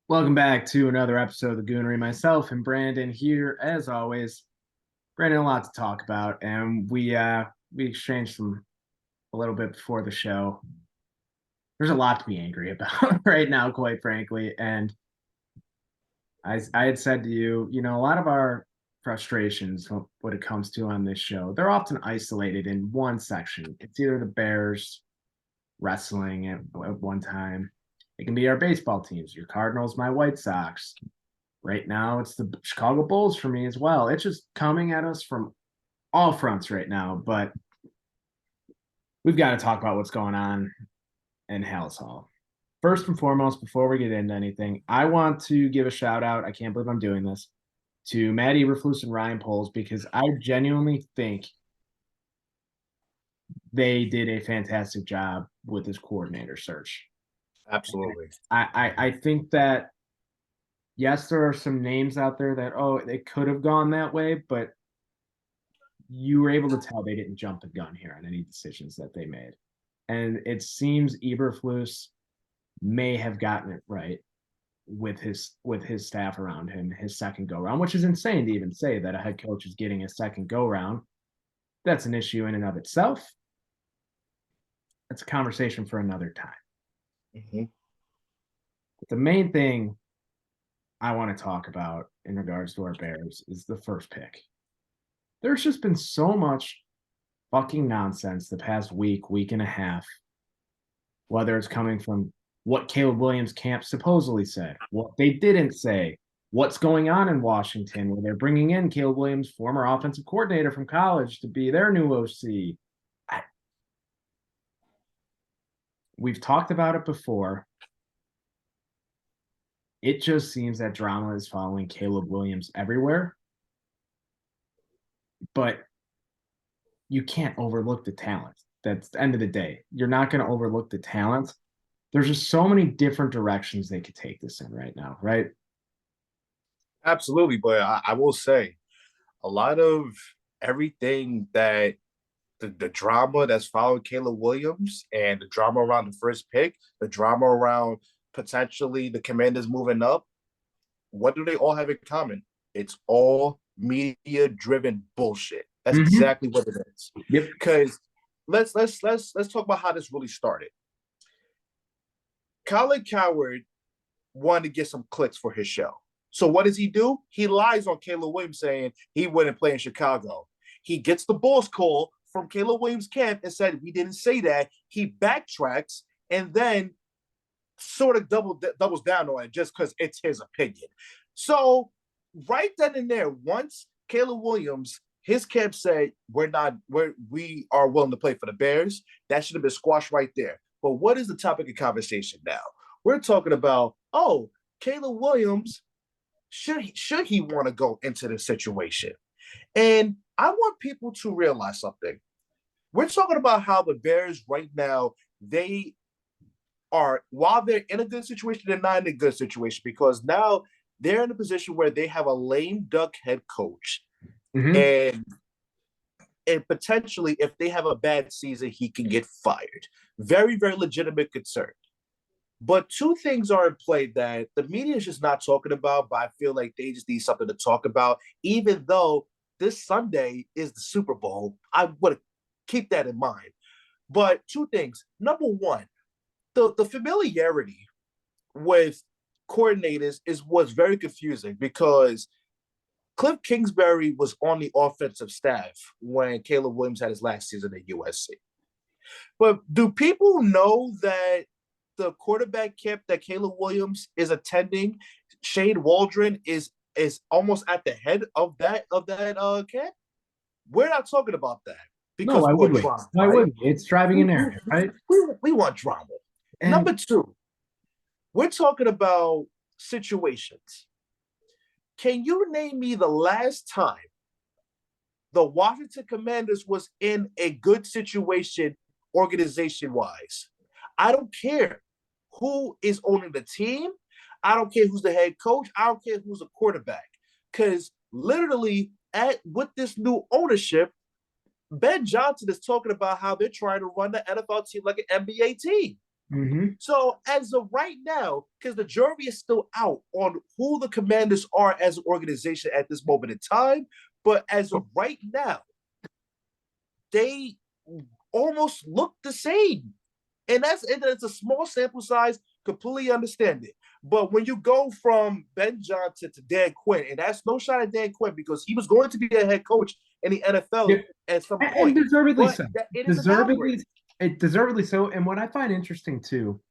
Welcome back to another episode of the Goonery. Myself and Brandon here, as always. Brandon, a lot to talk about, and we exchanged some a little bit before the show. There's a lot to be angry about right now, quite frankly. And I had said to you, a lot of our frustrations, what it comes to on this show, they're often isolated in one section. It's either the Bears wrestling at one time. It can be our baseball teams, your Cardinals, my White Sox. Right now, it's the Chicago Bulls for me as well. It's just coming at us from all fronts right now, but we've got to talk about what's going on in Hallis Hall. First and foremost, before we get into anything, I want to give a shout out. I can't believe I'm doing this to Matt Eberflus and Ryan Poles because I genuinely think they did a fantastic job with this coordinator search. Absolutely. I think that yes, there are some names out there that they could have gone that way, but you were able to tell they didn't jump the gun here on any decisions that they made. And it seems Eberflus may have gotten it right with his staff around him, his second go round, which is insane to even say that a head coach is getting a second go round. That's an issue in and of itself. That's a conversation for another time. Mm-hmm. But the main thing I want to talk about in regards to our Bears is the first pick. There's just been so much fucking nonsense the past week and a half, whether it's coming from what Caleb Williams' camp supposedly said, what they didn't say, what's going on in Washington, where they're bringing in Caleb Williams, former offensive coordinator from college, to be their new OC. We've talked about it before. It just seems that drama is following Caleb Williams everywhere. But you can't overlook the talent. That's the end of the day. You're not going to overlook the talent. There's just so many different directions they could take this in right now, right? Absolutely. But I will say a lot of everything that the drama that's following Caleb Williams and the drama around the first pick, the drama around potentially the Commanders moving up, what do they all have in common? It's all media driven bullshit. That's Mm-hmm. exactly what it is. Yep. Because let's talk about how this really started. Colin Coward wanted to get some clicks for his show. So what does he do? He lies on Caleb Williams saying he wouldn't play in Chicago. He gets the boss call from Caleb Williams' camp and said, we didn't say that. He backtracks and then sort of doubles down on it just because it's his opinion. So right then and there, once Caleb Williams, his camp said, we are willing to play for the Bears, that should have been squashed right there. But what is the topic of conversation now? We're talking about, Caleb Williams, should he want to go into this situation? And I want people to realize something. We're talking about how the Bears right now, they are, while they're in a good situation, they're not in a good situation because now they're in a position where they have a lame duck head coach. Mm-hmm. And potentially, if they have a bad season, he can get fired. Very, very legitimate concern. But two things are in play that the media is just not talking about, but I feel like they just need something to talk about. Even though this Sunday is the Super Bowl, I want to keep that in mind. But two things. Number one, the familiarity with coordinators was very confusing because Cliff Kingsbury was on the offensive staff when Caleb Williams had his last season at USC. But do people know that the quarterback camp that Caleb Williams is attending, Shane Waldron is almost at the head of that camp? We're not talking about that No, because why we would want we? drama, Why right? would we? It's driving a narrative, right? We want drama. And Number two, we're talking about situations. Can you name me the last time the Washington Commanders was in a good situation organization-wise? I don't care who is owning the team. I don't care who's the head coach. I don't care who's a quarterback. Because literally, with this new ownership, Ben Johnson is talking about how they're trying to run the NFL team like an NBA team. Mm-hmm. So as of right now, because the jury is still out on who the Commanders are as an organization at this moment in time, but as of right now, they almost look the same. And it's a small sample size, completely understand it. But when you go from Ben Johnson to Dan Quinn, and that's no shot at Dan Quinn because he was going to be a head coach in the NFL Yeah. at some And point, deservedly but so. it is a downgrade. Deservedly so. And what I find interesting too,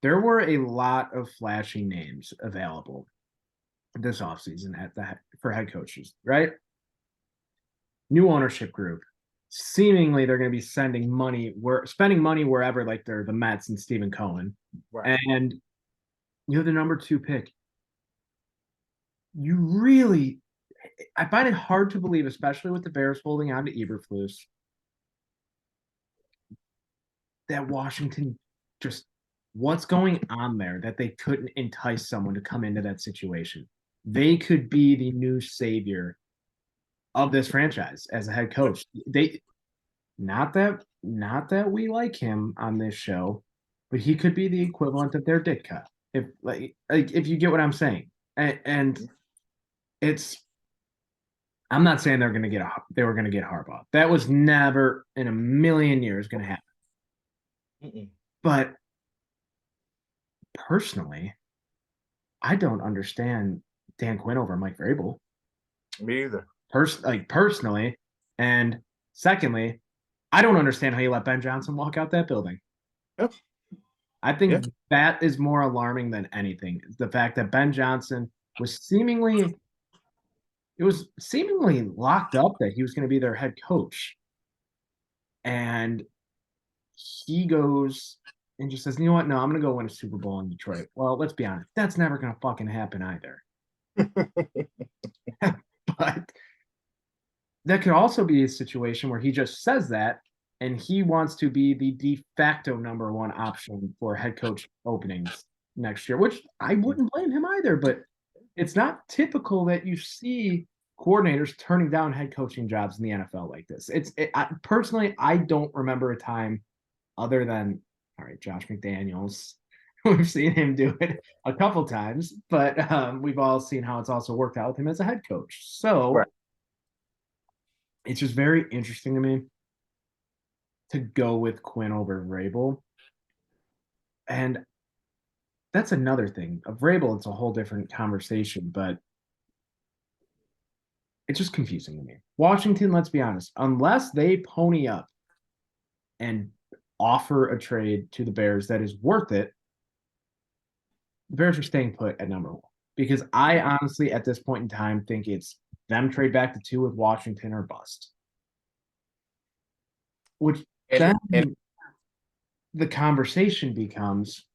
there were a lot of flashy names available this offseason for head coaches, right? New ownership group. Seemingly they're going to be spending money wherever, like they're the Mets and Stephen Cohen. Right. And you have the number 2 pick. You really, I find it hard to believe, especially with the Bears holding on to Eberflus, that Washington just, what's going on there that they couldn't entice someone to come into that situation. They could be the new savior of this franchise as a head coach. They not that we like him on this show, but he could be the equivalent of their Ditka. If you get what I'm saying. And it's, I'm not saying they were going to get Harbaugh. That was never in a million years going to happen. Mm-mm. But personally, I don't understand Dan Quinn over Mike Vrabel. Me either. Personally, and secondly, I don't understand how you let Ben Johnson walk out that building. Yep. I think that is more alarming than anything. The fact that Ben Johnson was seemingly locked up that he was going to be their head coach. And he goes and just says, you know what? No, I'm going to go win a Super Bowl in Detroit. Well, let's be honest. That's never going to fucking happen either. But that could also be a situation where he just says that and he wants to be the de facto number 1 option for head coach openings next year, which I wouldn't blame him either. But it's not typical that you see coordinators turning down head coaching jobs in the NFL like this. Personally, I don't remember a time other than, all right, Josh McDaniels. We've seen him do it a couple times, but we've all seen how it's also worked out with him as a head coach. So Right. it's just very interesting to me to go with Quinn over Vrabel. And that's another thing. Of Vrabel, it's a whole different conversation, but it's just confusing to me. Washington, let's be honest, unless they pony up and offer a trade to the Bears that is worth it, the Bears are staying put at number 1. Because I honestly, at this point in time, think it's them trade back to 2 with Washington or bust. Which then the conversation becomes,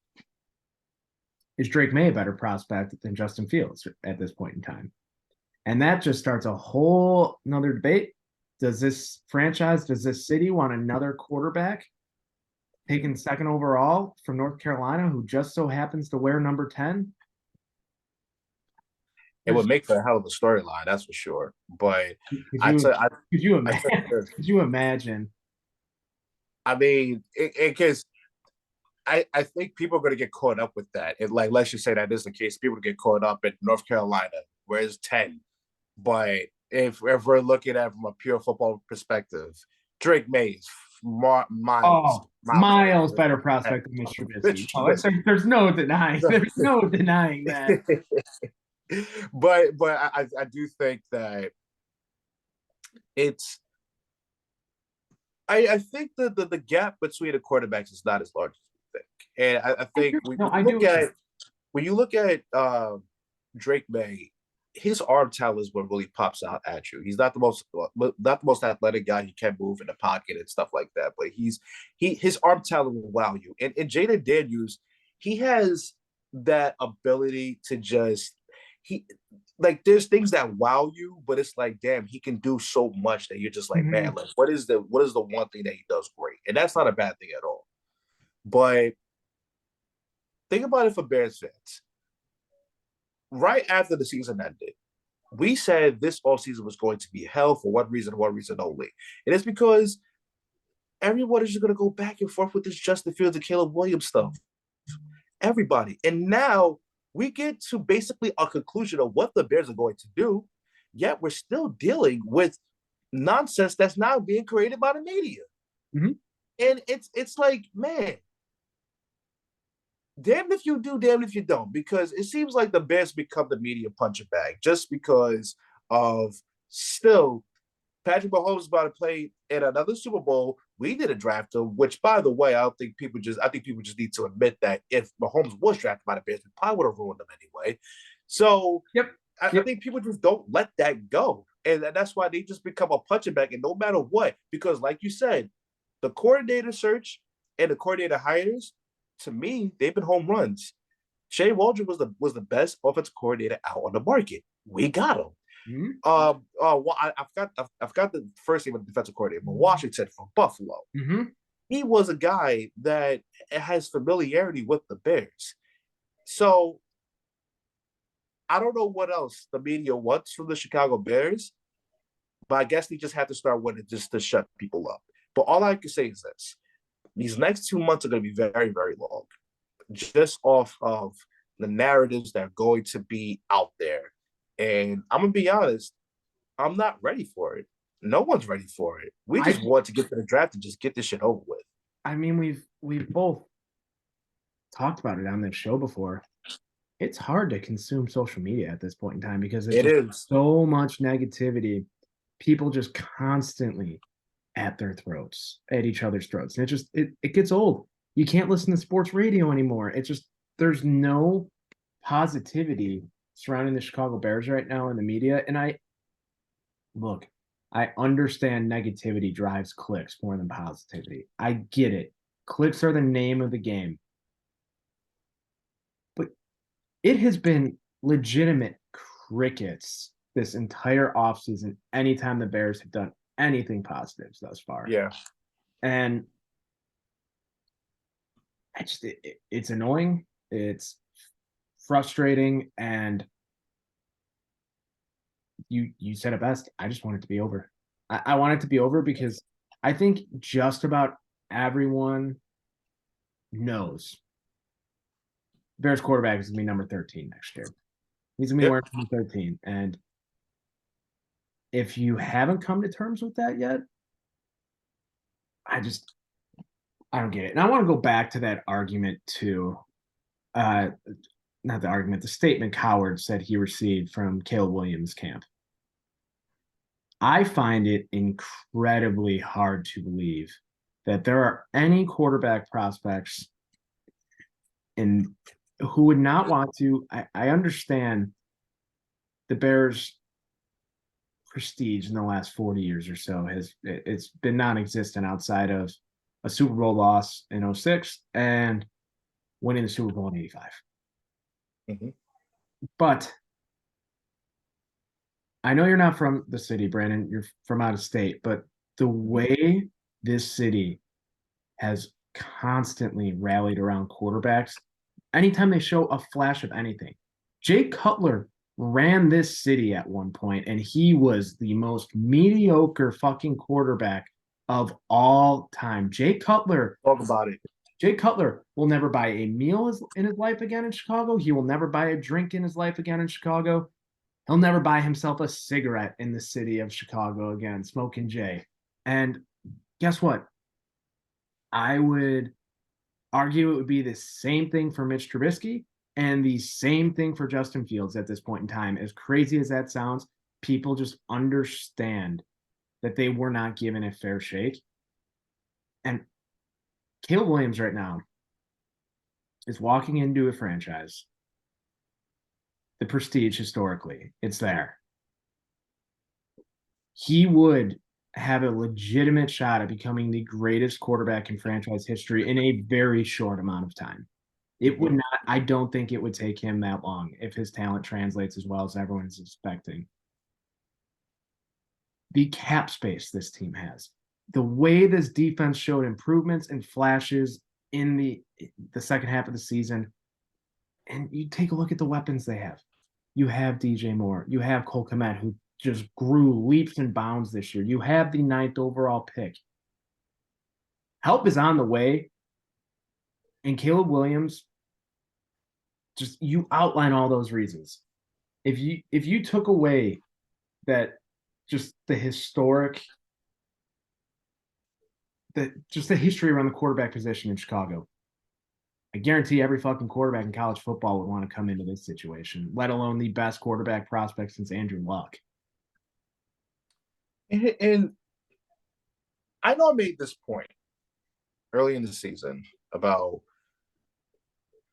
is Drake May a better prospect than Justin Fields at this point in time? And that just starts a whole another debate. Does this city want another quarterback taken 2nd overall from North Carolina who just so happens to wear number 10? It would make for a hell of a storyline, that's for sure. But could you imagine? I mean, because I think people are going to get caught up with that. Like, let's just say that is the case. People get caught up in North Carolina, where it's 10. But if we're looking at it from a pure football perspective, Drake May is miles better prospect than Mr. Trubisky. There's no denying. There's no denying that. but I do think that it's. I think the gap between the quarterbacks is not as large as we think, and I think when you look at Drake May, his arm talent is what really pops out at you. He's not the most athletic guy. He can move in the pocket and stuff like that, but his arm talent will wow you. And Jaden Daniels, he has that ability to just there's things that wow you, but it's like, damn, he can do so much that you're just like, man, like what is the one thing that he does great? And that's not a bad thing at all. But think about it for Bears fans. Right after the season ended, we said this offseason was going to be hell for one reason only. And it's because everyone is just going to go back and forth with this Justin Fields and Caleb Williams stuff. Everybody. And now we get to basically a conclusion of what the Bears are going to do, yet we're still dealing with nonsense that's now being created by the media. Mm-hmm. And it's like, man, damn if you do, damn if you don't, because it seems like the Bears become the media punching bag just because of still Patrick Mahomes is about to play in another Super Bowl. We did a draft him, which, by the way, I think people just need to admit that if Mahomes was drafted by the Bears, we probably would have ruined them anyway. So Yep. I think people just don't let that go. And that's why they just become a punching bag. And no matter what, because like you said, the coordinator search and the coordinator hires, to me, they've been home runs. Shea Waldron was the best offensive coordinator out on the market. We got him. Mm-hmm. Well, I've got the first name of the defensive coordinator, but Washington from Buffalo. Mm-hmm. He was a guy that has familiarity with the Bears. So I don't know what else the media wants from the Chicago Bears, but I guess they just have to start winning just to shut people up. But all I can say is this: these next 2 months are going to be very, very long, just off of the narratives that are going to be out there. And I'm going to be honest, I'm not ready for it. No one's ready for it. We just want to get to the draft and just get this shit over with. I mean, we've both talked about it on this show before. It's hard to consume social media at this point in time because It is so much negativity. People just constantly at their throats, at each other's throats. And it gets old. You can't listen to sports radio anymore. There's no positivity surrounding the Chicago Bears right now in the media. And I understand negativity drives clicks more than positivity. I get it. Clicks are the name of the game. But it has been legitimate crickets this entire offseason anytime the Bears have done anything positives thus far. Yeah. And it's annoying. It's frustrating. And you said it best. I just want it to be over. I want it to be over because I think just about everyone knows Bears quarterback is going to be number 13 next year. He's going to be wearing number 13. And if you haven't come to terms with that yet, I don't get it. And I want to go back to that argument too. Not the argument, the statement Coward said he received from Caleb Williams' camp. I find it incredibly hard to believe that there are any quarterback prospects who would not want to. I understand the Bears' prestige in the last 40 years or so it's been non-existent outside of a Super Bowl loss in 2006 and winning the Super Bowl in 85. Mm-hmm. But I know you're not from the city, Brandon. You're from out of state, but the way this city has constantly rallied around quarterbacks, anytime they show a flash of anything, Jay Cutler ran this city at one point, and he was the most mediocre fucking quarterback of all time. Jay Cutler. Talk about it. Jay Cutler will never buy a meal in his life again in Chicago. He will never buy a drink in his life again in Chicago. He'll never buy himself a cigarette in the city of Chicago again, smoking Jay. And guess what? I would argue it would be the same thing for Mitch Trubisky and the same thing for Justin Fields at this point in time. As crazy as that sounds, people just understand that they were not given a fair shake. And Caleb Williams right now is walking into a franchise. The prestige historically, it's there. He would have a legitimate shot at becoming the greatest quarterback in franchise history in a very short amount of time. It would not, I don't think it would take him that long if his talent translates as well as everyone is expecting. The cap space this team has, the way this defense showed improvements and flashes in the second half of the season, and you take a look at the weapons they have. You have DJ Moore. You have Cole Kmet, who just grew leaps and bounds this year. You have the 9th overall pick. help is on the way. And Caleb Williams, just you outline all those reasons. If you took away that just the historic just the history around the quarterback position in Chicago, I guarantee every fucking quarterback in college football would want to come into this situation, let alone the best quarterback prospect since Andrew Luck. And I know I made this point early in the season about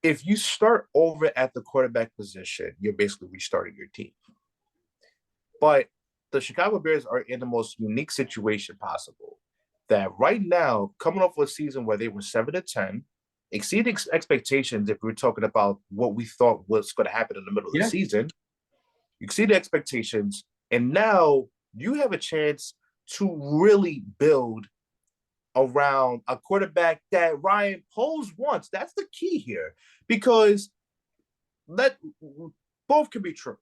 if you start over at the quarterback position, you're basically restarting your team. But the Chicago Bears are in the most unique situation possible. That right now, coming off of a season where they were 7-10, exceeding expectations. If we were talking about what we thought was going to happen in the middle of the season, you exceed expectations, and now you have a chance to really build around a quarterback that Ryan Poles wants. That's the key here, because both can be true.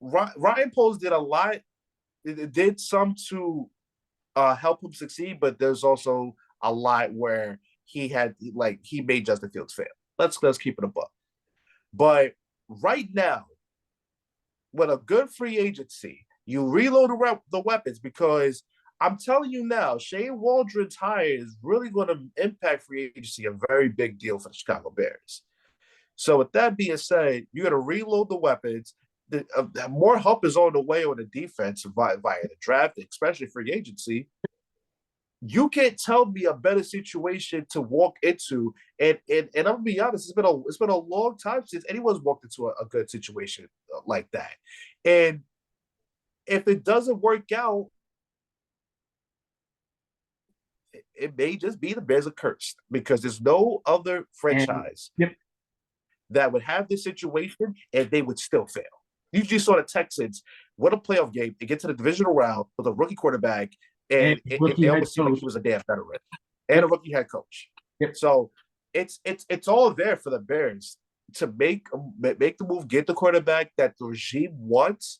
Ryan Poles did a lot. It did some to help him succeed, but there's also a lot where he made Justin Fields fail. Let's keep it a buck. But right now, with a good free agency, you reload the weapons, because I'm telling you now, Shane Waldron's hire is really going to impact free agency, a very big deal for the Chicago Bears. So with that being said, you got to reload the weapons. More help is on the way on the defense via the draft, especially free agency. You can't tell me a better situation to walk into, and I'm gonna be honest, it's been a long time since anyone's walked into a good situation like that. And if it doesn't work out, it may just be the Bears are cursed, because there's no other franchise that would have this situation and they would still fail. You just saw the Texans win a playoff game and get to the divisional round with a rookie quarterback, and it almost seemed like he was a damn veteran and a rookie head coach. So it's all there for the Bears to make the move, get the quarterback that the regime wants,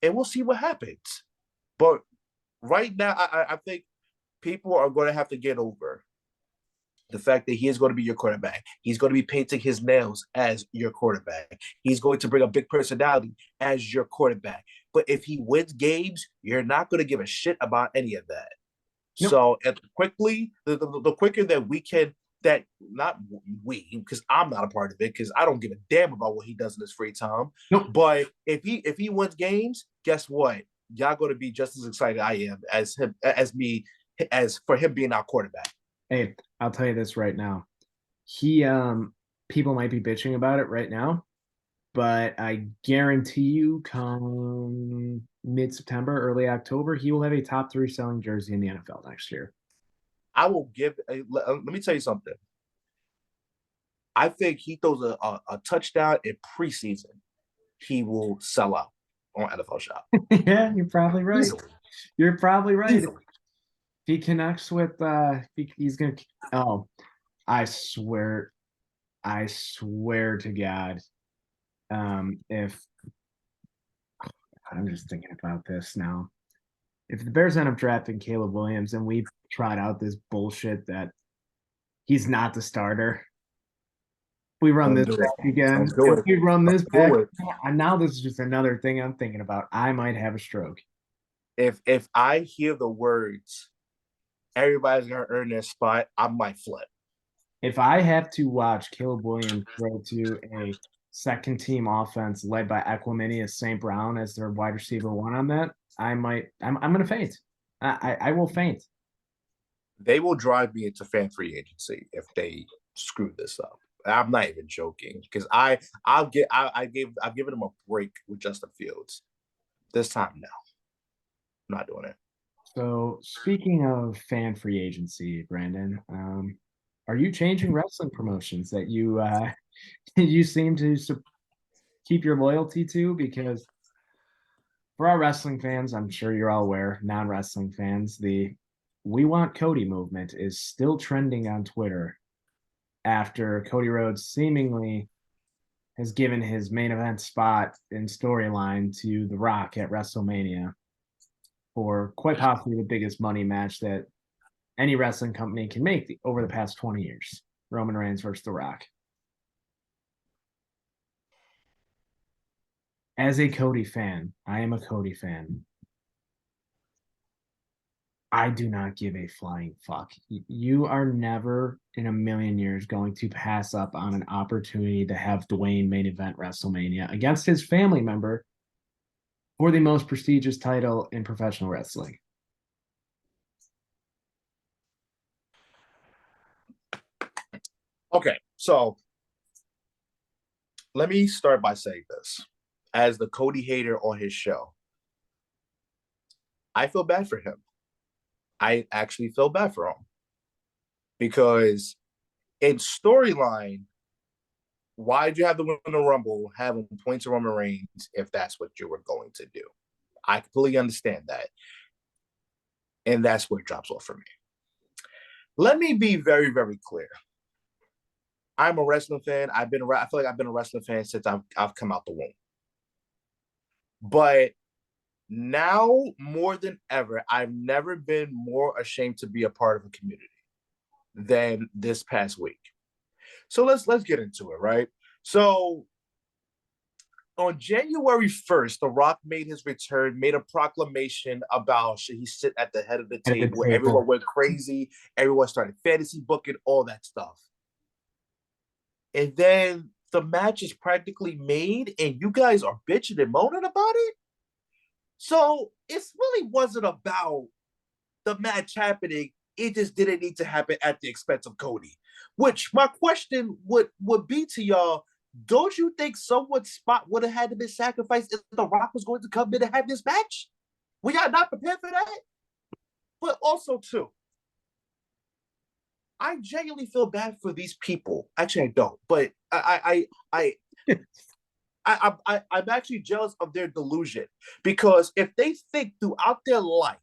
and we'll see what happens. But right now, I think people are going to have to get over the fact that he is going to be your quarterback. He's going to be painting his nails as your quarterback. He's going to bring a big personality as your quarterback. But if he wins games, you're not going to give a shit about any of that. Nope. So the quicker that we can, not we, because I'm not a part of it, because I don't give a damn about what he does in his free time. Nope. But if he wins games, guess what? Y'all going to be just as excited I am as for him being our quarterback. Hey, I'll tell you this right now. People might be bitching about it right now, but I guarantee you come mid-September, early October, he will have a top 3 selling jersey in the NFL next year. I will let me tell you something. I think he throws a touchdown in preseason, he will sell out on NFL Shop. Yeah, you're probably right. Easily. You're probably right. Easily. If he connects with he's gonna I swear to God, if I'm just thinking about this now, if the Bears end up drafting Caleb Williams and we tried out this bullshit that he's not the starter, we run this back again. If we run this back, and now this is just another thing I'm thinking about. I might have a stroke. If I hear the words, everybody's gonna earn their spot, I might flip. If I have to watch Caleb Williams throw to a second team offense led by Equiminius St. Brown as their wide receiver 1 on that, I'm gonna faint. I will faint. They will drive me into fan free agency if they screw this up. I'm not even joking, because I've given him a break with Justin Fields. This time, no, I'm not doing it. So speaking of fan free agency, Brandon, are you changing wrestling promotions that you you seem to keep your loyalty to? Because for our wrestling fans, I'm sure you're all aware, non-wrestling fans, the "We Want Cody" movement is still trending on Twitter after Cody Rhodes seemingly has given his main event spot in storyline to The Rock at WrestleMania for quite possibly the biggest money match that any wrestling company can make over the past 20 years. Roman Reigns versus The Rock. As a Cody fan, I am a Cody fan. I do not give a flying fuck. You are never in a million years going to pass up on an opportunity to have Dwayne main event WrestleMania against his family member for the most prestigious title in professional wrestling. Okay, so let me start by saying this. As the Cody hater on his show, I feel bad for him. I actually feel bad for him because in storyline, why did you have the win the Rumble having points of Roman Reigns if that's what you were going to do? I completely understand that. And that's where it drops off for me. Let me be very, very clear. I'm a wrestling fan. I feel like I've been a wrestling fan since I've come out the womb. But now more than ever, I've never been more ashamed to be a part of a community than this past week. So let's get into it, right? So on January 1st, The Rock made his return, made a proclamation about should he sit at the head of the table. Everyone went crazy. Everyone started fantasy booking, all that stuff. And then the match is practically made, and you guys are bitching and moaning about it? So it really wasn't about the match happening. It just didn't need to happen at the expense of Cody. Which my question would be to y'all, don't you think someone's spot would have had to be sacrificed if The Rock was going to come in and have this match? Were y'all not prepared for that? But also, too, I genuinely feel bad for these people. Actually, I don't, but I'm actually jealous of their delusion because if they think throughout their life,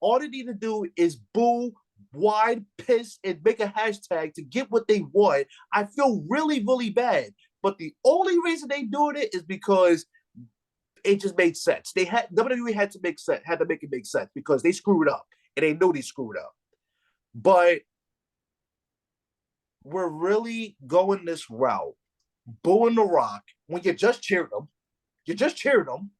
all they need to do is boo, wide, piss, and make a hashtag to get what they want, I feel really, really bad. But the only reason they doing it is because it just made sense. WWE had to make it make sense because they screwed up and they know they screwed up. But we're really going this route, booing The Rock when you just cheered him,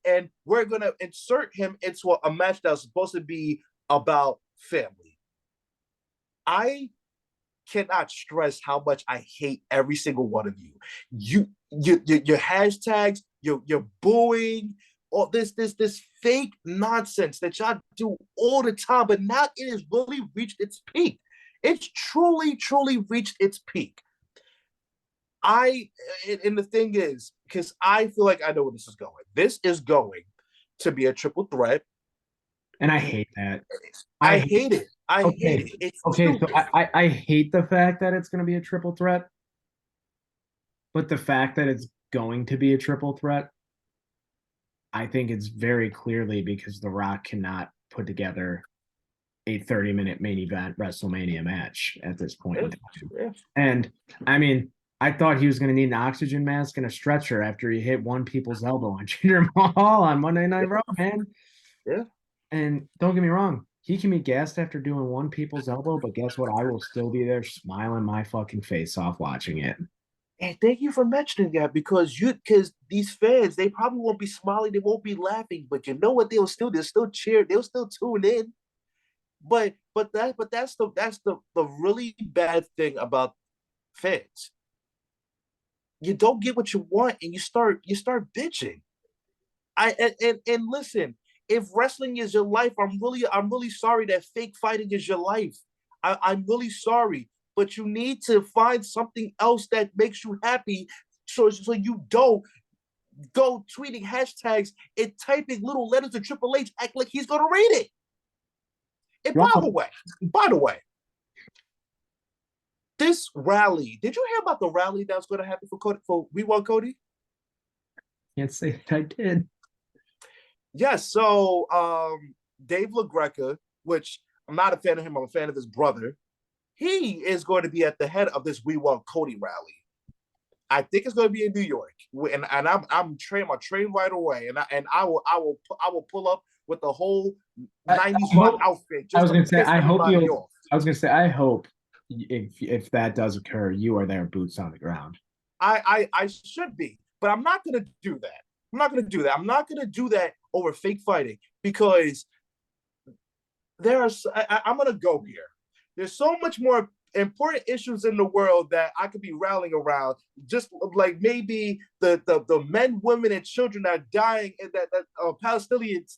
and we're gonna insert him into a match that's supposed to be about family. I cannot stress how much I hate every single one of you. Your hashtags, your booing, all this fake nonsense that y'all do all the time, but now it has really reached its peak. It's truly, truly reached its peak. And the thing is, because I feel like I know where this is going. This is going to be a triple threat. And I hate that. I hate it. I hate it. It's okay. So I hate the fact that it's going to be a triple threat, but the fact that it's going to be a triple threat, I think it's very clearly because The Rock cannot put together a 30-minute main event WrestleMania match at this point in time. Yeah. And I mean, I thought he was going to need an oxygen mask and a stretcher after he hit one people's elbow on Jinder Mahal on Monday Night Raw, man. Yeah. And don't get me wrong, he can be gassed after doing one people's elbow, but guess what? I will still be there smiling my fucking face off watching it. And thank you for mentioning that because these fans, they probably won't be smiling, they won't be laughing, but you know what? They'll still cheer, they'll still tune in. But that's the really bad thing about fans. You don't get what you want and you start bitching. And listen, if wrestling is your life, I'm really sorry that fake fighting is your life. I'm really sorry, but you need to find something else that makes you happy, so you don't go tweeting hashtags and typing little letters to Triple H, act like he's gonna read it. And by the way, this rally, did you hear about the rally that's going to happen for We Want Cody? Can't say that I did. Yes, so Dave LaGreca, which I'm not a fan of him, I'm a fan of his brother. He is going to be at the head of this We Want Cody rally. I think it's going to be in New York, and I'm train right away, and I will pull up with the whole I 90s rock hope. outfit I just was to gonna say. piss I hope everybody you. off. I was gonna say. I hope if that does occur, you are there, boots on the ground. I should be, but I'm not gonna do that. I'm not gonna do that. I'm not gonna do that over fake fighting because I'm gonna go here. There's so much more important issues in the world that I could be rallying around. Just like maybe the men, women, and children that are dying, and that Palestinians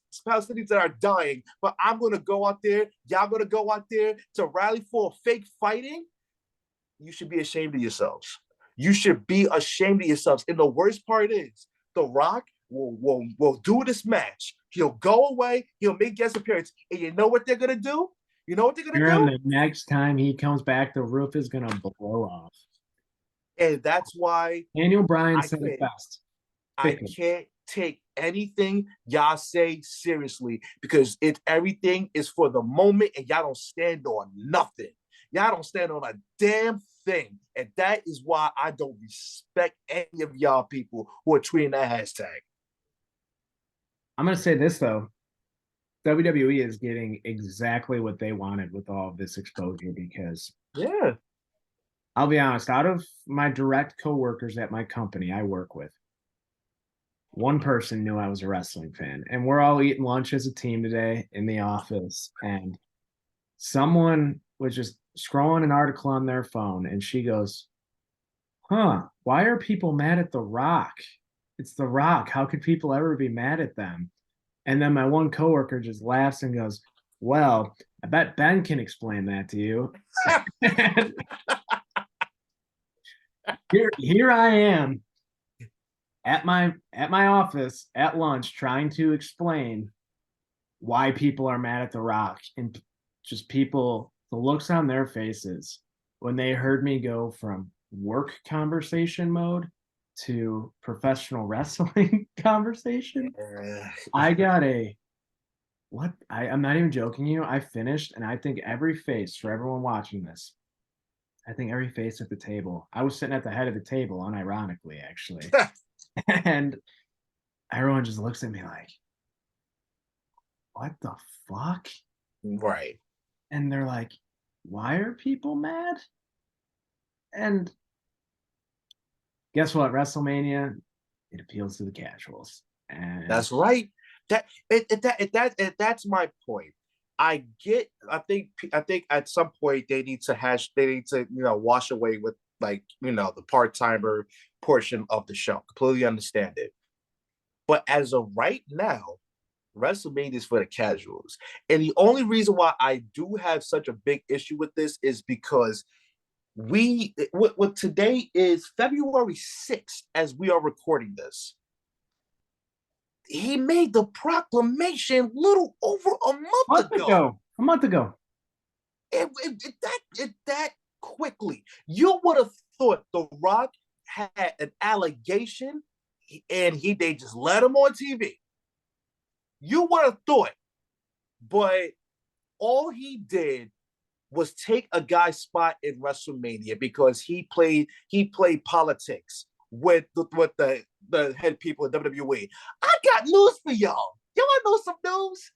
that are dying. But I'm gonna go out there. Y'all gonna go out there to rally for fake fighting. You should be ashamed of yourselves. You should be ashamed of yourselves. And the worst part is, The Rock will do this match. He'll go away. He'll make guest appearance. And you know what they're gonna do? You know what they're gonna Aaron, do? the next time he comes back, the roof is gonna blow off. And that's why Daniel Bryan I said it can't. best. I Fickle. can't take anything y'all say seriously because everything is for the moment, and y'all don't stand on nothing. Y'all don't stand on a damn thing. And that is why I don't respect any of y'all people who are tweeting that hashtag. I'm gonna say this though. WWE is getting exactly what they wanted with all of this exposure because Yeah. I'll be honest, out of my direct coworkers at my company I work with, one person knew I was a wrestling fan. And we're all eating lunch as a team today in the office. And someone was just scrolling an article on their phone and she goes, why are people mad at The Rock? It's The Rock. How could people ever be mad at them? And then my one coworker just laughs and goes, well, I bet Ben can explain that to you. here I am at my office at lunch trying to explain why people are mad at The Rock, and just people, the looks on their faces when they heard me go from work conversation mode to professional wrestling conversation. I got a what? I'm not even joking you. I finished, and I think every face for everyone watching this, I think every face at the table, I was sitting at the head of the table, unironically, actually. And everyone just looks at me like, what the fuck? Right. And they're like, why are people mad? And guess what? WrestleMania, it appeals to the casuals. And That's right. That's my point. I think at some point they need to wash away with the part-timer portion of the show. Completely understand it. But as of right now, WrestleMania is for the casuals. And the only reason why I do have such a big issue with this is because what today is February 6th as we are recording this. He made the proclamation little over a month ago. A month ago. That quickly. You would have thought The Rock had an allegation and they just let him on TV. You would have thought, but all he did was take a guy's spot in WrestleMania because he played politics with the head people in WWE. I got news for y'all. You want to know some news?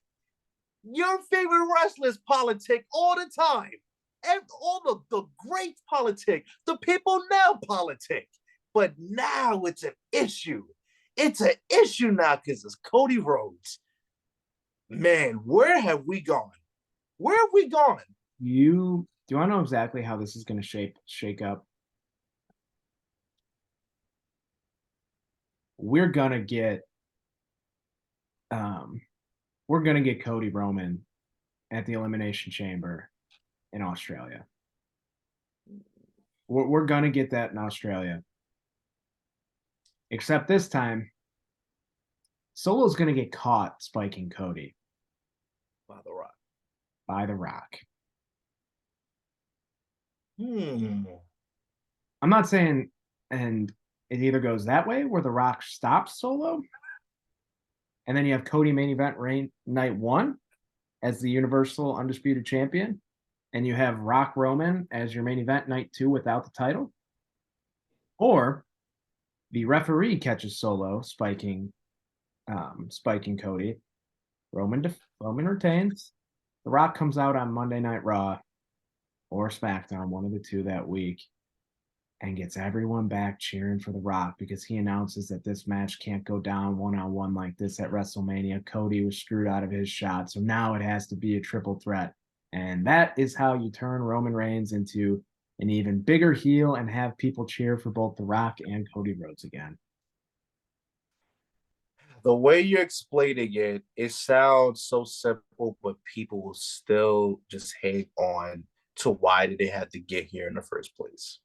Your favorite wrestlers politic all the time. And all the great politic, the people now politic. But now it's an issue. It's an issue now because it's Cody Rhodes. Man, where have we gone? Where have we gone? Do you want to know exactly how this is going to shake up? We're gonna get Cody Roman at the Elimination Chamber in Australia. We're gonna get that in Australia. Except this time, Solo's gonna get caught spiking Cody By The Rock. By The Rock. I'm not saying, and it either goes that way where The Rock stops Solo, and then you have Cody main event night 1 as the Universal Undisputed Champion, and you have Rock Roman as your main event night 2 without the title, or the referee catches Solo spiking Cody, Roman retains. The Rock comes out on Monday Night Raw or SmackDown, one of the two that week, and gets everyone back cheering for The Rock because he announces that this match can't go down one-on-one like this at WrestleMania. Cody was screwed out of his shot, so now it has to be a triple threat. And that is how you turn Roman Reigns into an even bigger heel and have people cheer for both The Rock and Cody Rhodes again. The way you're explaining it, it sounds so simple, but people will still just hang on to why did they have to get here in the first place.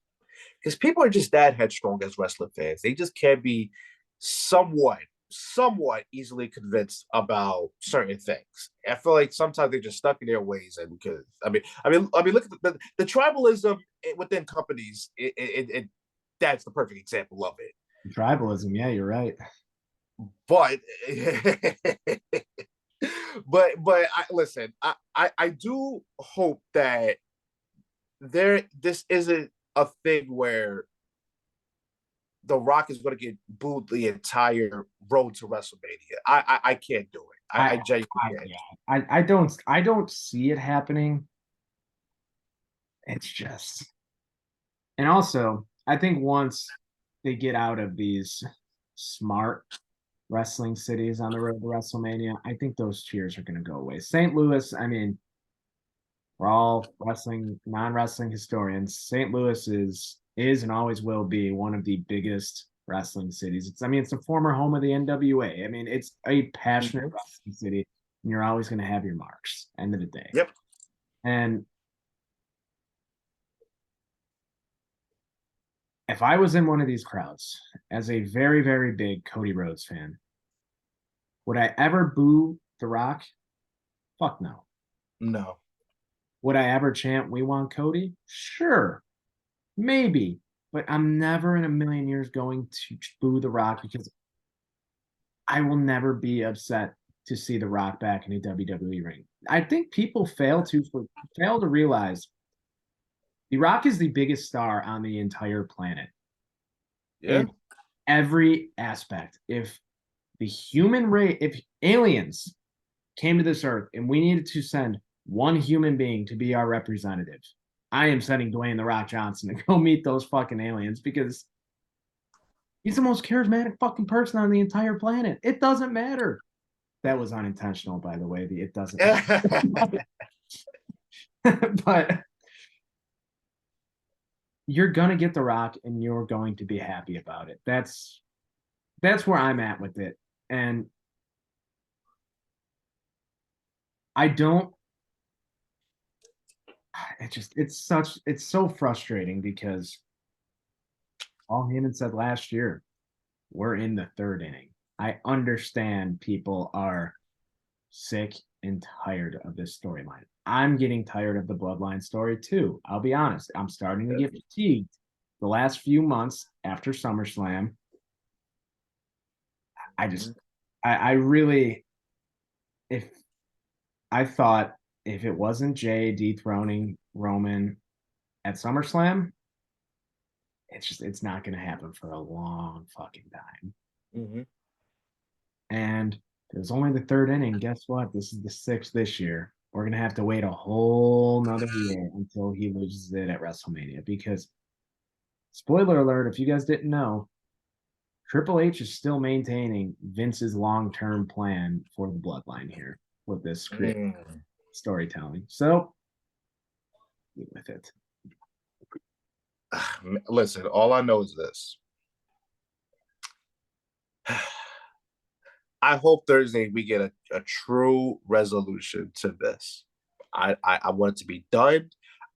Because people are just that headstrong as wrestling fans. They just can't be somewhat easily convinced about certain things. I feel like sometimes they're just stuck in their ways, and because look at the tribalism within companies. That's the perfect example of it. Tribalism, yeah, you're right. But listen, I do hope that this isn't a thing where The Rock is going to get booed the entire road to WrestleMania. I can't do it. I genuinely can't. Yeah. I don't see it happening. It's just, and also I think once they get out of these smart wrestling cities on the road to WrestleMania, I think those cheers are going to go away. St. Louis, I mean, we're all wrestling, non-wrestling historians. St. Louis is and always will be one of the biggest wrestling cities. It's a former home of the NWA. I mean, it's a passionate wrestling city, and you're always going to have your marks. End of the day. Yep. And if I was in one of these crowds as a very, very big Cody Rhodes fan, would I ever boo The Rock? Fuck no. No. Would I ever chant, "We want Cody"? Sure, maybe. But I'm never in a million years going to boo The Rock because I will never be upset to see The Rock back in a WWE ring. I think people fail to realize The Rock is the biggest star on the entire planet. Yeah. In every aspect. If the human race, if aliens came to this earth and we needed to send one human being to be our representative, I am sending Dwayne The Rock Johnson to go meet those fucking aliens because he's the most charismatic fucking person on the entire planet. It doesn't matter. That was unintentional, by the way. It doesn't. But you're gonna get The Rock, and you're going to be happy about it. That's where I'm at with it, and I don't. It's so frustrating because Paul Heyman said last year, we're in the third inning. I understand people are sick and tired of this storyline. I'm getting tired of the bloodline story too. I'll be honest. I'm starting to get fatigued. The last few months after SummerSlam, I really, if I thought if it wasn't Jay dethroning Roman at SummerSlam, it's not going to happen for a long fucking time. Mm-hmm. And it was only the third inning. Guess what? This is the sixth this year. We're gonna have to wait a whole nother year until he loses it at WrestleMania. Because, spoiler alert, if you guys didn't know, Triple H is still maintaining Vince's long-term plan for the bloodline here with this storytelling. So, deal with it. Listen, all I know is this. I hope Thursday we get a true resolution to this. I want it to be done.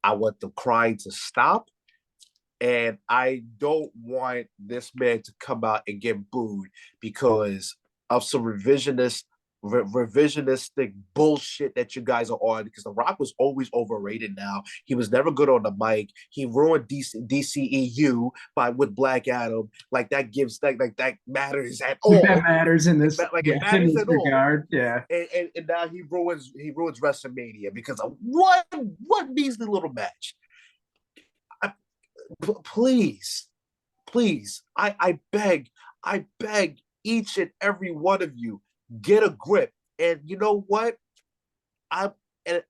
I want the crying to stop. And I don't want this man to come out and get booed because of some revisionistic bullshit that you guys are on, because The Rock was always overrated. Now he was never good on the mic. He ruined DCEU with Black Adam. Like that matters at all. That matters in this, it matters at regard. All. Yeah. And now he ruins WrestleMania because of one measly little match. Please, I beg each and every one of you, get a grip. And you know what? I and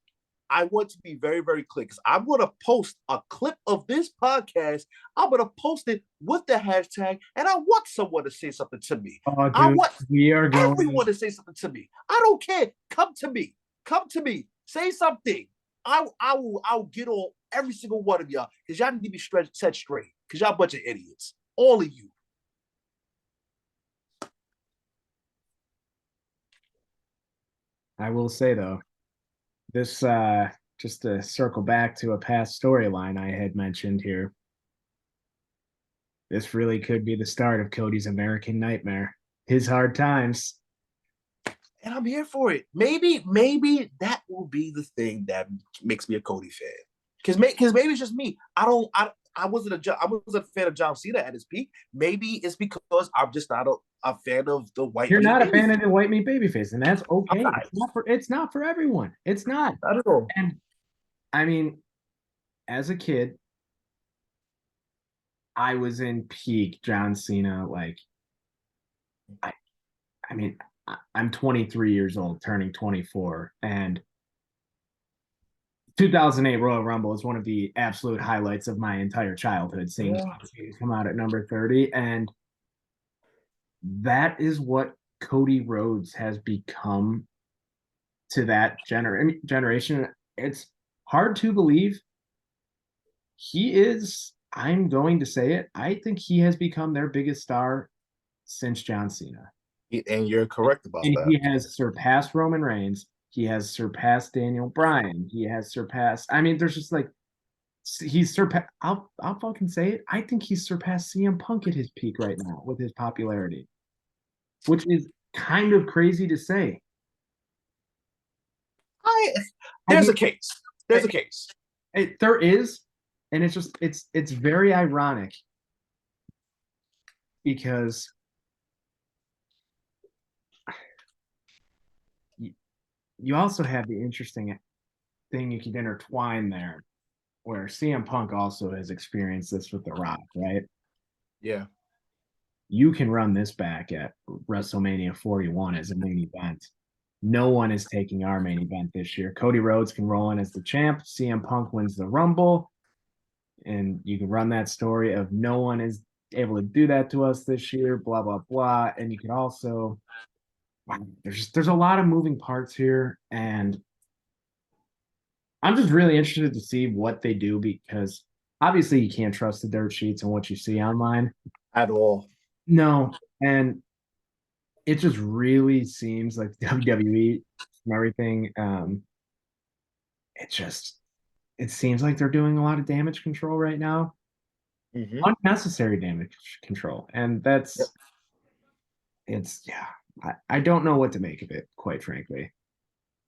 I want to be very, very clear because I'm going to post a clip of this podcast. I'm going to post it with the hashtag, and I want someone to say something to me. Oh, I dude, want we are everyone going. to say something to me. I don't care. Come to me. Come to me. Say something. I'll get on every single one of y'all because y'all need to be set straight because y'all a bunch of idiots. All of you. I will say though, this just to circle back to a past storyline I had mentioned here. This really could be the start of Cody's American nightmare. His hard times. And I'm here for it. Maybe that will be the thing that makes me a Cody fan. Because maybe it's just me. I wasn't a fan of John Cena at his peak. Maybe it's because I'm just not a fan of the white You're meat not a baby. fan of the white meat babyface, and that's I'm okay. not. It's not for everyone. It's not. I don't know. And I mean, as a kid, I was in peak John Cena. Like, I, I mean, I'm 23 years old, turning 24, and 2008 Royal Rumble is one of the absolute highlights of my entire childhood. Seeing Yeah. John Cena come out at number 30, and that is what Cody Rhodes has become to that generation. It's hard to believe. He is, I'm going to say it, I think he has become their biggest star since John Cena. And you're correct about And that. he has surpassed Roman Reigns. He has surpassed Daniel Bryan. He has surpassed, I mean, there's just like, he's surpassed, I'll fucking say it. I think he's surpassed CM Punk at his peak right now with his popularity, which is kind of crazy to say. I I there's mean, a case. There's a case. there is, and it's just it's very ironic because you, you also have the interesting thing you can intertwine there, where CM Punk also has experienced this with The Rock, right? Yeah. You can run this back at WrestleMania 41 as a main event. No one is taking our main event this year. Cody Rhodes can roll in as the champ. CM Punk wins the Rumble. And you can run that story of no one is able to do that to us this year, blah, blah, blah. And you can also, there's a lot of moving parts here. And I'm just really interested to see what they do because obviously you can't trust the dirt sheets and what you see online. At all. No. And it just really seems like WWE and everything. It just it seems like they're doing a lot of damage control right now, Mm-hmm. unnecessary damage control, and Yep. that's it's yeah. I don't know what to make of it, quite frankly.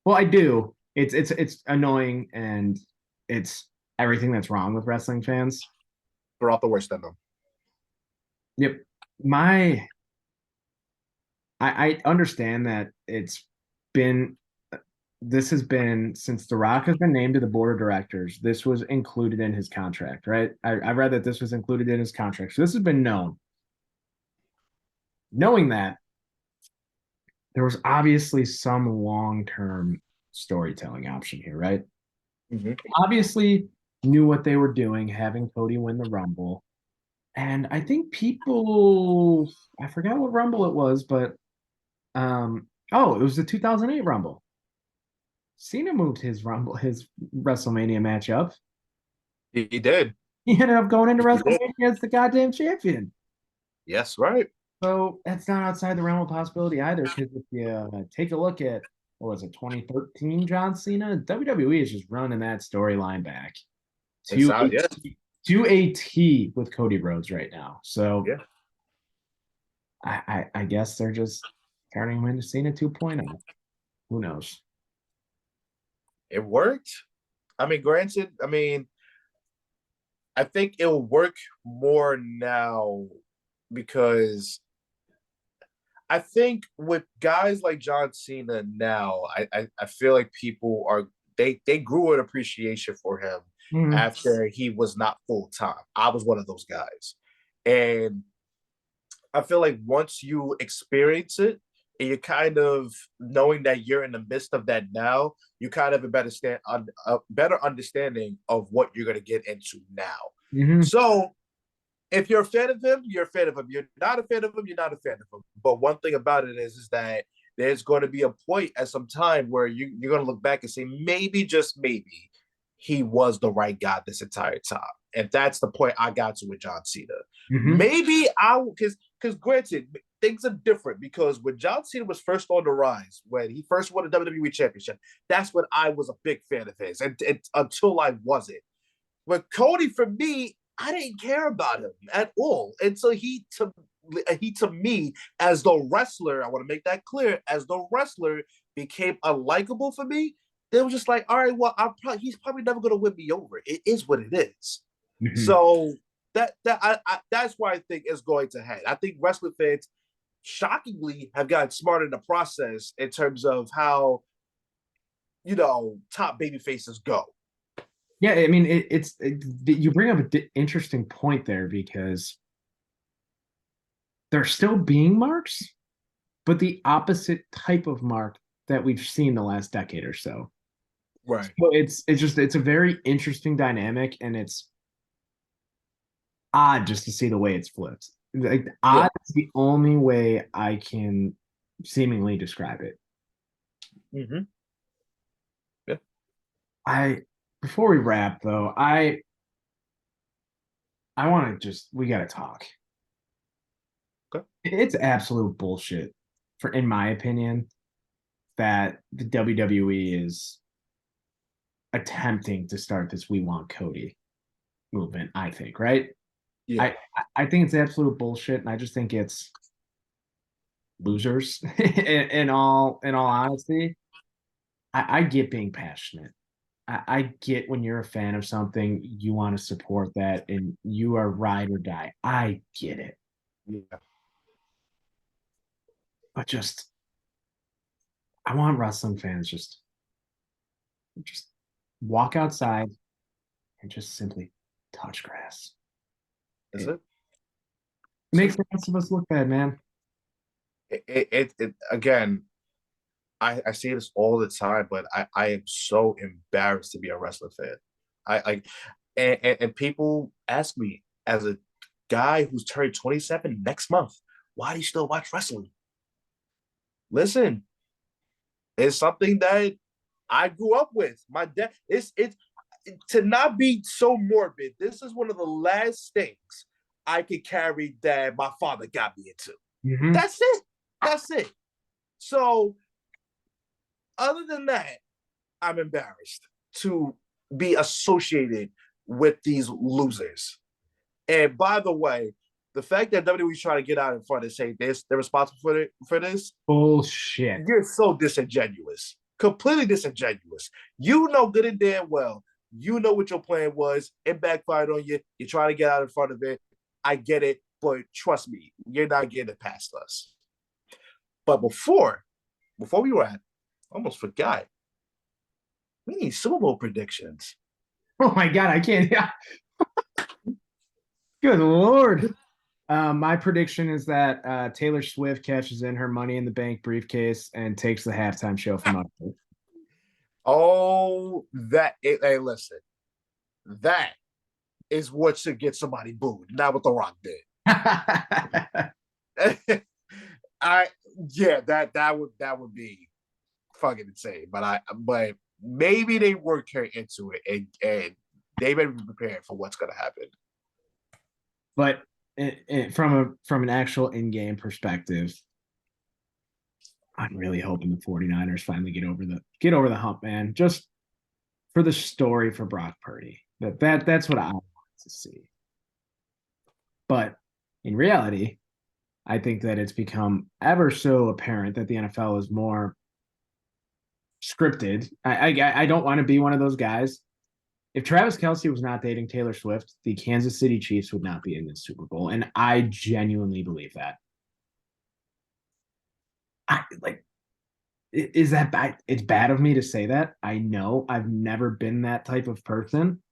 Well, I do. It's annoying and it's everything that's wrong with wrestling fans. They're out the worst of them. Yep. My I understand that it's been this has been since The Rock has been named to the board of directors. This was included in his contract, right? I read that this was included in his contract. So this has been known. Knowing that, there was obviously some long-term storytelling option here, right? Mm-hmm. Obviously knew what they were doing, having Cody win the Rumble. And I think people, I forgot what Rumble it was, but it was the 2008 Rumble. Cena moved his WrestleMania match up. He did. He ended up going into He did. WrestleMania as the goddamn champion. Yes, right. So that's not outside the realm of possibility either. Because if you take a look at what was it, 2013 John Cena, WWE is just running that storyline back It's to out. Yes. to a T with Cody Rhodes right now. So Yeah. I guess they're just turning him into Cena 2.0. Who knows? It worked. I mean, granted, I think it'll work more now because I think with guys like John Cena now, I feel like people are they grew an appreciation for him Mm. after he was not full time. I was one of those guys. And I feel like once you experience it, and you're kind of knowing that you're in the midst of that now, you kind of have a better understanding of what you're going to get into now. Mm-hmm. So if you're a fan of him, you're a fan of him. You're not a fan of him, you're not a fan of him. But one thing about it is that there's going to be a point at some time where you're going to look back and say, maybe, just maybe, he was the right guy this entire time. And that's the point I got to with John Cena. Mm-hmm. Maybe because granted, things are different because when John Cena was first on the rise, when he first won the WWE Championship, that's when I was a big fan of his, and until I wasn't. But Cody, for me, I didn't care about him at all until he to me as the wrestler. I want to make that clear. As the wrestler became unlikable for me. They were just like, all right, well, he's probably never going to win me over. It is what it is. Mm-hmm. So that's why I think it's going to head. I think wrestling fans, shockingly, have gotten smarter in the process in terms of how top baby faces go. Yeah, I mean, you bring up an interesting point there because they're still being marks, but the opposite type of mark that we've seen the last decade or so. Right. So it's a very interesting dynamic, and it's odd just to see the way it's flipped. Like odd is the only way I can seemingly describe it. Mm-hmm. Yeah. I Before we wrap though, I want to we got to talk. Okay. It's absolute bullshit, in my opinion, that the WWE is attempting to start this "We Want Cody" movement. I think, right? Yeah. I think it's absolute bullshit, and I just think it's losers. In all honesty, I get being passionate. I get when you're a fan of something, you want to support that, and you are ride or die. I get it, Yeah. but I want wrestling fans just walk outside and just simply touch grass. Is It it? makes the rest of us look bad, man. It again. I see this all the time, but I am so embarrassed to be a wrestling fan. I like, and people ask me as a guy who's turned 27 next month, why do you still watch wrestling? Listen, it's something that I grew up with. My dad, it's to not be so morbid. This is one of the last things I could carry that my father got me into. Mm-hmm. That's it. That's it. So, other than that, I'm embarrassed to be associated with these losers. And by the way, the fact that WWE's trying to get out in front and say they're responsible for this, Bullshit. you're so disingenuous, completely disingenuous. You know good and damn well, you know what your plan was. It backfired on you. You're trying to get out in front of it. I get it, but trust me, you're not getting it past us. But before we were at, almost forgot. We need Super Bowl predictions. Oh my god, I can't. Yeah. Good lord. My prediction is that Taylor Swift cashes in her Money in the Bank briefcase and takes the halftime show from Usher. Oh, hey, listen, that is what should get somebody booed, not what The Rock did. That would be fucking insane. But maybe they worked her into it, and they better be prepared for what's gonna happen. But from an actual in-game perspective, I'm really hoping the 49ers finally get over the hump, man. Just for the story for Brock Purdy. That's what I want to see. But in reality, I think that it's become ever so apparent that the NFL is more scripted. I don't want to be one of those guys. If Travis Kelce was not dating Taylor Swift, the Kansas City Chiefs would not be in this Super Bowl, and I genuinely believe that. Is that bad? It's bad of me to say that. I know I've never been that type of person,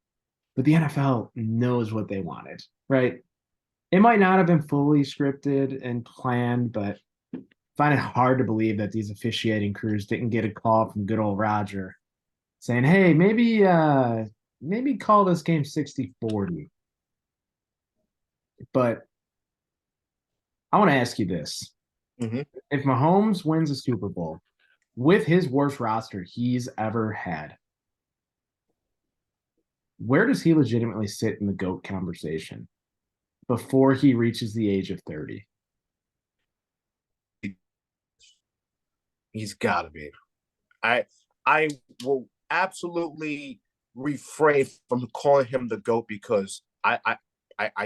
but the NFL knows what they wanted, right? It might not have been fully scripted and planned, but find it hard to believe that these officiating crews didn't get a call from good old Roger saying, "Hey, maybe call this game 60-40." But I want to ask you this. Mm-hmm. If Mahomes wins a Super Bowl with his worst roster he's ever had, where does he legitimately sit in the GOAT conversation before he reaches the age of 30? He's got to be. I I will absolutely refrain from calling him the GOAT because I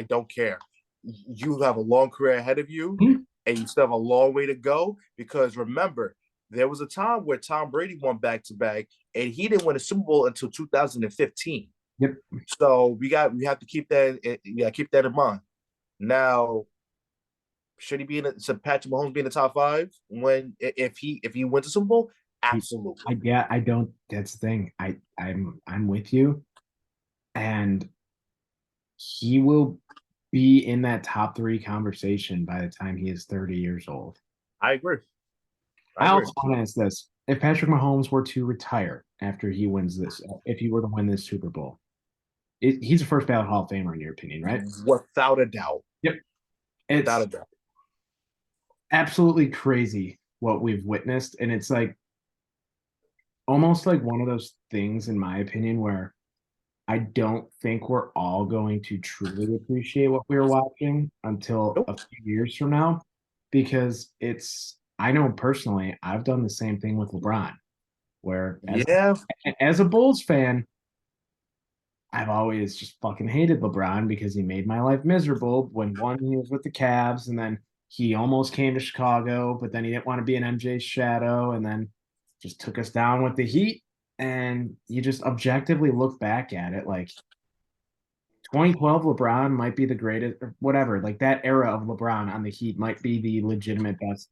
don't care. You have a long career ahead of you, Hmm? and you still have a long way to go. Because remember, there was a time where Tom Brady won back to back, and he didn't win a Super Bowl until 2015. Yep. So we have to keep that in mind. Now, should he be should Patrick Mahomes be in the top five when if he wins a Super Bowl? Absolutely. Yeah, I don't. That's the thing. I'm with you, and he will be in that top three conversation by the time he is 30 years old. I agree. I I agree. also want to ask this: if Patrick Mahomes were to retire after he wins this, if he were to win this Super Bowl, he's a first ballot Hall of Famer in your opinion, right? Without a doubt. Yep. Without It's a doubt. absolutely crazy what we've witnessed, and it's like almost like one of those things, in my opinion, where I don't think we're all going to truly appreciate what we were watching until a Nope. few years from now, because I know personally, I've done the same thing with LeBron, where Yeah. as a Bulls fan, I've always just fucking hated LeBron because he made my life miserable when one, he was with the Cavs, and then he almost came to Chicago, but then he didn't want to be in MJ's shadow, and then just took us down with the Heat. And you just objectively look back at it like 2012 LeBron might be the greatest, or whatever. Like that era of LeBron on the Heat might be the legitimate best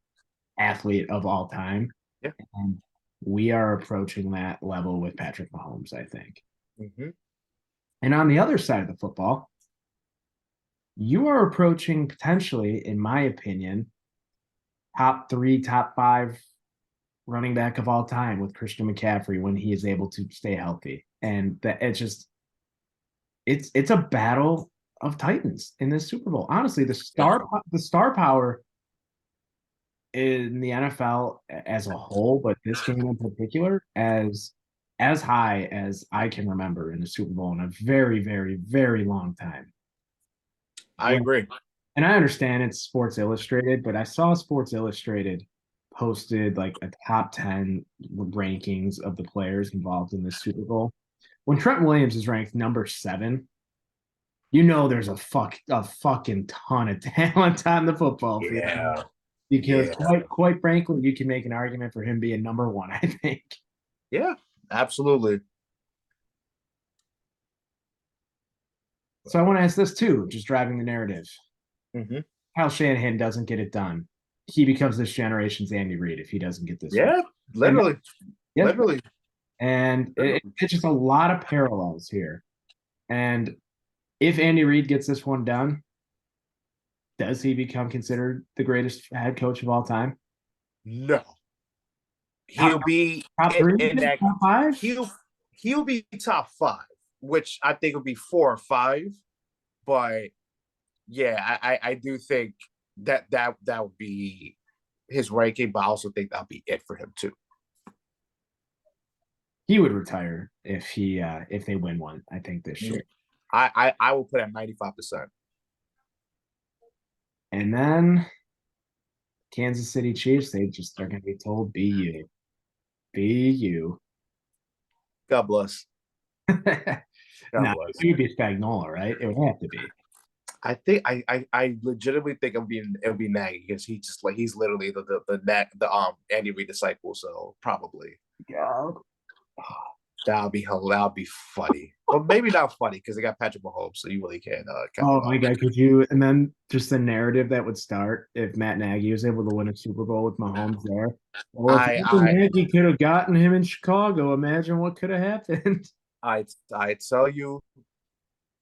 athlete of all time. Yeah. And we are approaching that level with Patrick Mahomes, I think. Mm-hmm. And on the other side of the football, you are approaching potentially, in my opinion, top three, top five running back of all time with Christian McCaffrey when he is able to stay healthy. And that it's a battle of titans in this Super Bowl. Honestly, the star power in the NFL as a whole, but this game in particular, as high as I can remember in the Super Bowl in a very, very, very long time. I agree. And I understand it's Sports Illustrated, but I saw Sports Illustrated posted like a top 10 rankings of the players involved in this Super Bowl. When Trent Williams is ranked number 7, you know there's a fucking ton of talent on the football field. Yeah. Because Yeah. quite frankly, you can make an argument for him being number 1, I think. Yeah. Absolutely. So I want to ask this too, just driving the narrative. Mm-hmm. Kyle Shanahan doesn't get it done. He becomes this generation's Andy Reid if he doesn't get this one. Yeah. And Literally. yeah, Literally. and Literally. it's just a lot of parallels here. And if Andy Reid gets this one done, does he become considered the greatest head coach of all time? No. Top He'll be top three, in that top five? he'll be top five, which I think will be 4 or 5. But yeah, I do think that would be his ranking, but I also think that'll be it for him too. He would retire if they win one, I think, this year. I will put at 95%. And then Kansas City Chiefs, they just are going to be told, be you. Be you. God bless. God No, bless. it would be Spagnola, right? It would have to be. I think I legitimately think it'll be Nagy because he's literally the Andy Reid disciple, so probably. Yeah. That'll be funny. Well, maybe not funny because they got Patrick Mahomes, so you really can't Oh my God, could you? And then just the narrative that would start if Matt Nagy was able to win a Super Bowl with Mahomes there. Well, if Nagy could have gotten him in Chicago, imagine what could have happened. I tell you,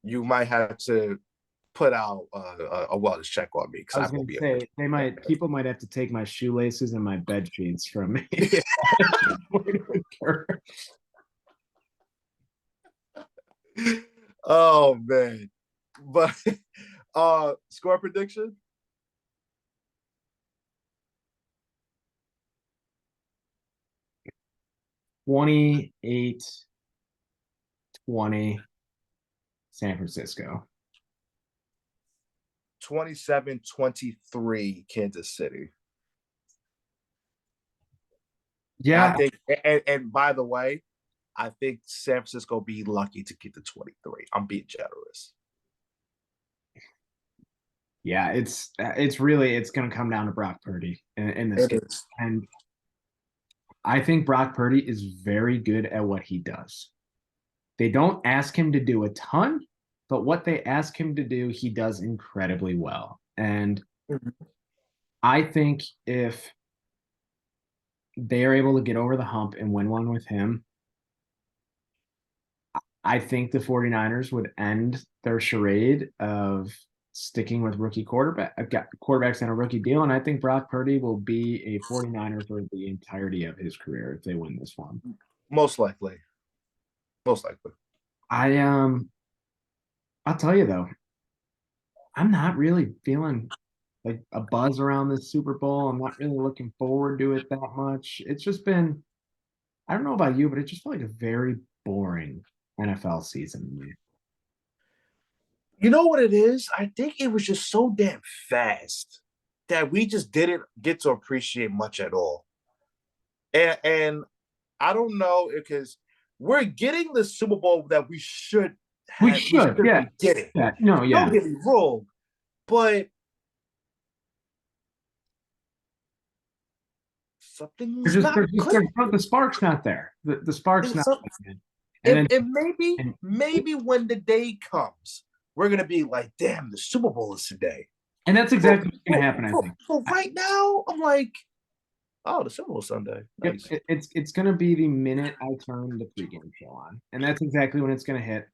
you might have to put out a wellness check on me I because was I will gonna be. say people might have to take my shoelaces and my bed sheets from me. Oh man, but score prediction. 28-20 San Francisco. 27-23 Kansas City. Yeah. I think, and by the way, I think San Francisco will be lucky to get the 23. I'm being generous. Yeah, it's going to come down to Brock Purdy in this game. And I think Brock Purdy is very good at what he does. They don't ask him to do a ton, but what they ask him to do, he does incredibly well. And I think if they are able to get over the hump and win one with him, I think the 49ers would end their charade of sticking with rookie quarterbacks on a rookie deal. And I think Brock Purdy will be a 49er for the entirety of his career if they win this one. Most likely. Most likely. I'll tell you though, I'm not really feeling like a buzz around this Super Bowl. I'm not really looking forward to it that much. It's just been, I don't know about you, but it just felt like a very boring NFL season to me. You know what it is? I think it was just so damn fast that we just didn't get to appreciate much at all. And I don't know because we're getting the Super Bowl that we should We should be getting. Yeah. No, yeah. Don't get me wrong, but something's not clicking. The spark's not there. The spark's not there. And maybe when the day comes, we're gonna be like, damn, the Super Bowl is today. And that's exactly what's gonna happen, I think. But right now, I'm like, oh, the Super Bowl Sunday. Nice. It's gonna be the minute I turn the pregame show on. And that's exactly when it's gonna hit.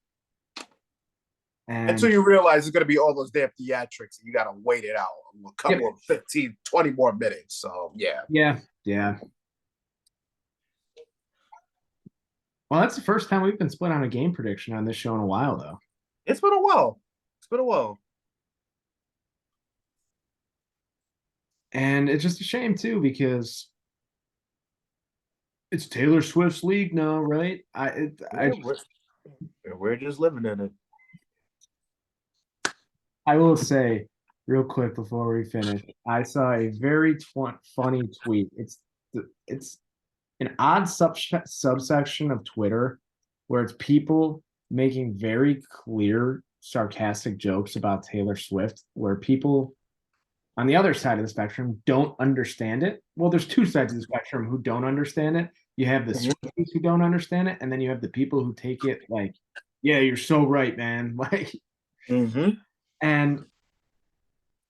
And until you realize it's gonna be all those damn theatrics and you gotta wait it out a couple of 15, 20 more minutes. So yeah. Yeah. Well, that's the first time we've been split on a game prediction on this show in a while, though. It's been a while. And it's just a shame, too, because it's Taylor Swift's league now, right? We're just living in it. I will say, real quick before we finish, I saw a very funny tweet. It's an odd subsection of Twitter where it's people making very clear, sarcastic jokes about Taylor Swift, where people on the other side of the spectrum don't understand it. Well, there's two sides of the spectrum who don't understand it. You have the Swifties who don't understand it, and then you have the people who take it like, yeah, you're so right, man. Like, and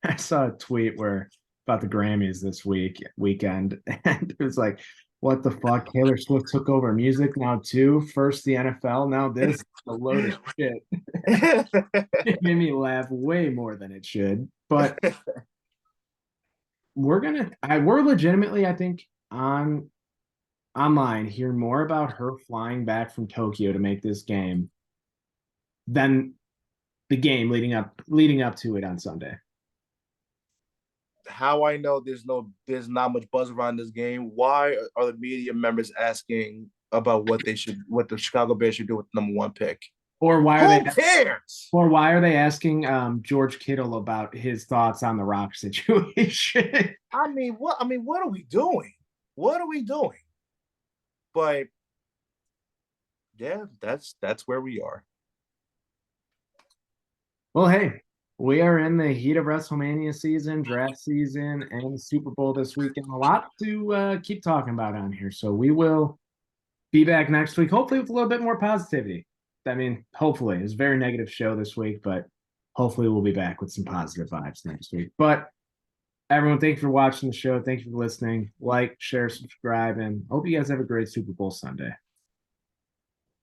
I saw a tweet about the Grammys this weekend, and it was like, what the fuck? Taylor Swift took over music now too. First the NFL, now this. A load of shit. It made me laugh way more than it should. But we're legitimately, I think, online hear more about her flying back from Tokyo to make this game than the game leading up to it on Sunday. How I know there's not much buzz around this game. Why are the media members asking about what the Chicago Bears should do with the #1 pick? Or why Who cares? Or why are they asking George Kittle about his thoughts on the Rock situation? What are we doing? But yeah, that's where we are. Well, hey, we are in the heat of WrestleMania season, draft season, and Super Bowl this weekend. A lot to keep talking about on here. So we will be back next week, hopefully with a little bit more positivity. I mean, hopefully. It's a very negative show this week, but hopefully we'll be back with some positive vibes next week. But everyone, thank you for watching the show. Thank you for listening. Like, share, subscribe, and hope you guys have a great Super Bowl Sunday.